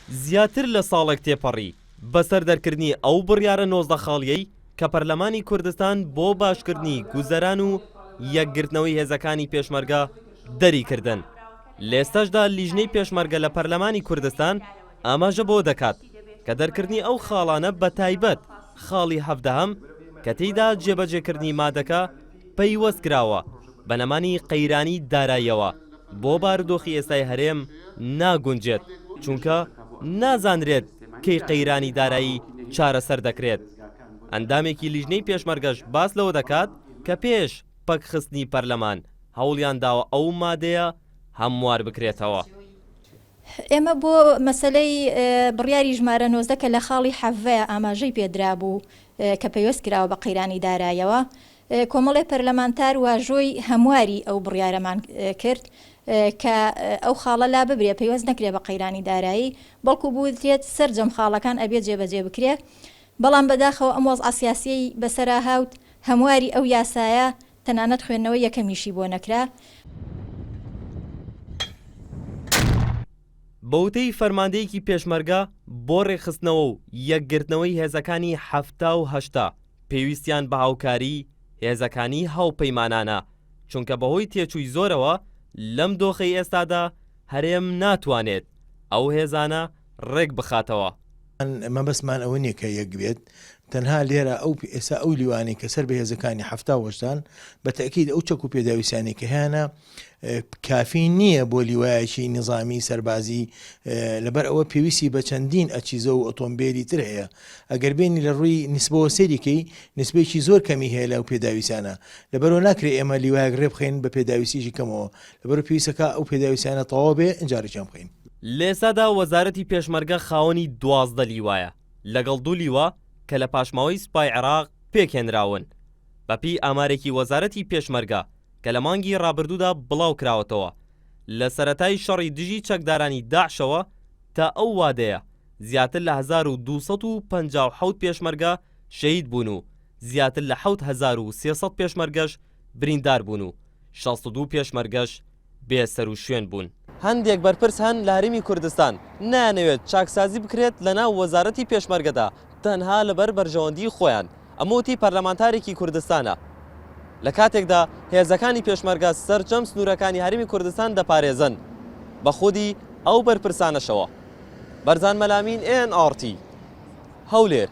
زیاتر لە ساڵێک تێپەڕی بەسەر دەرکردنی ئەو بڕیارە 19 خاڵیەی کە پەرلەمانی کوردستان بۆ باشکردنی گوزەران و یەکگرتنەوەی هێزەکانی پێشمەرگە دەری کردن. لێستەشدا لیژنەی پێشمەرگە لە پەرلەمانی کوردستان ئاماژە بۆ دەکات کە دەرکردنی ئەو خاڵانە بە تایبەت خاڵی 17 کە تێیدا جێبەجێکردنی مادەکە پەیوەست کراوە بە نەمانی قەیرانی داراییەوە بۆ بارودۆخی ئێستای هەرێم ناگونجێت چونکە نازانرێت کەی قەیرانی دارایی چارەسەر دەکرێت. ئەندامێکی لیژنەی پێشمەرگەش باس لەوە دەکات کە پێش پەکخستنی پەرلەمان هەوڵیان داوە ئەو مادەیە هەموار بکرێتەوە. ئێمە بۆ مەسلەی بڕیاری ژمارە 19 کە لە خاڵی 17 ئاماژەی پێدرا بوو کە پەیوەست کراوە بە قەیرانی داراییەوە، کۆمەڵی پەرلەمانتار واژۆی هەمواری ئەو بڕیارەمان کرد کە ئەو خاڵە لا ببرێ پەیوەست نەکرێ بە قەیرانی دارایی، بەڵکو بووێت سەرجەم خاڵەکان ئەبێت جێبەجێ بکرێ. بەڵام بەداخەوە ئەم وەزعە سیاسیەی بەسەرا هاوت هەمواری ئەو یاسایە تەنانەت خوێندنەوەی یەکەمیشی بۆ نەکرا. بەوتەی فەرماندەیەکی پێشمەرگە بۆ ڕێخستنەوە و یەکگرتنەوەی هێزەکانی 7 و 8 پێویستیان بە هاوکاری هێزەکانی هاوپەیمانانە، چونکە بەهۆی تێچووی زۆرەوە لەم دۆخەی ئێستادا هەرێم ناتوانێت ئەو هێزانە ڕێک بخاتەوە. مەبەستمان ئەوە نییە کە یەک بێت، تەنها لێرە ئێستا ئەو لیوانی کە سەر بە هێزەکانی 7 بە تەکید ئەو چەک و پێداویستانی کە هیانە کافی نییە بۆ لیوایەکی نظامی سەربازی، لەبەر ئەوە پێویستی بە چەندین ئەچیزە و ئۆتۆمبیلی تر هەیە. ئەگەر بینی لە ڕووی نسبەوە سەریکەی نسبێکی زۆر کەمی هەیە لەو پێداویستانە، لەبەرەوە ناکرێت ئێمە لیوایەک ڕێ بخەین بە پێداویستیشی کەمەوە، لەبەر پێویستەکە ئەو پێداویستانە تەواو بێ ئەنجارێکیان بخەین. لێسادا وەزارەتی پێشمەرگە خاوەنی 12 لیوایە لەگەڵ 2 لیوە کە لە پاشماوەی سوپای عێراق پێکهێنراون بەپی ئامارێکی وەزارەتی پێشمەرگە کە لە مانگی ڕابردوودا بڵاو کراوەتەوە لە سەرەتای شەڕی دژی چەکدارانی داعشەوە تا ئەو وادەیە زیاتر لە 1257 پێشمەرگە شەهید بوون و زیاتر لە 7300 پێشمەرگەش بریندار بوون و 62 پێشمەرگەش بێسەر و شوێن بوون. هەندێک بەرپرس هەن لە هەرێمی کوردستان نانەوێت چاکسازی بکرێت لەناو وەزارەتی پێشمەرگەدا تەنها لەبەر بەرژەوەندی خۆیان. ئەمەوتی پەرلەمانتارێکی کوردستانە لە کاتێکدا هێزەکانی پێشمەرگە سەرجەم سنوورەکانی هەرێمی کوردستان دەپارێزن بە خودی ئەو بەرپرسانەشەوە. بەرزان مەلامین NRT هەولێر.